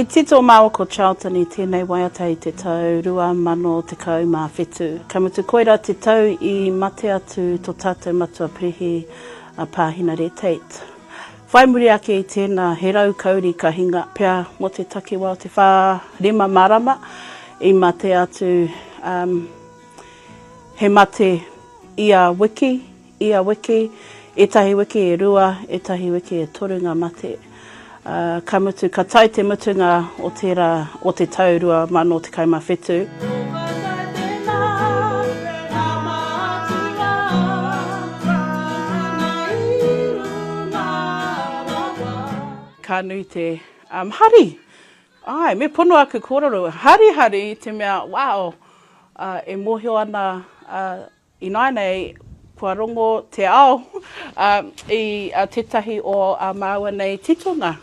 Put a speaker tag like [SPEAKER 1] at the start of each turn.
[SPEAKER 1] I tito māua ko Charlton I tēnei waiata I te tau 2017. Ka mutu koira te tau I mate atu tō tātou matua prihi a pā Henare Tate. Whai muri ake I tēnā he rau kauri ka hinga pia mo te takiwa o te whā rima marama I mate atu he mate ia wiki, etahi wiki e rua, etahi wiki e toru ngā mate. Ka mutu, ka tai te mutunga o te tau 2017. Ka nui te hari. Ai, me pono aku kōrero. Hari te mea, wow, e mōhio ana I nei kua rongo te ao I tetahi o a māua nei titonga.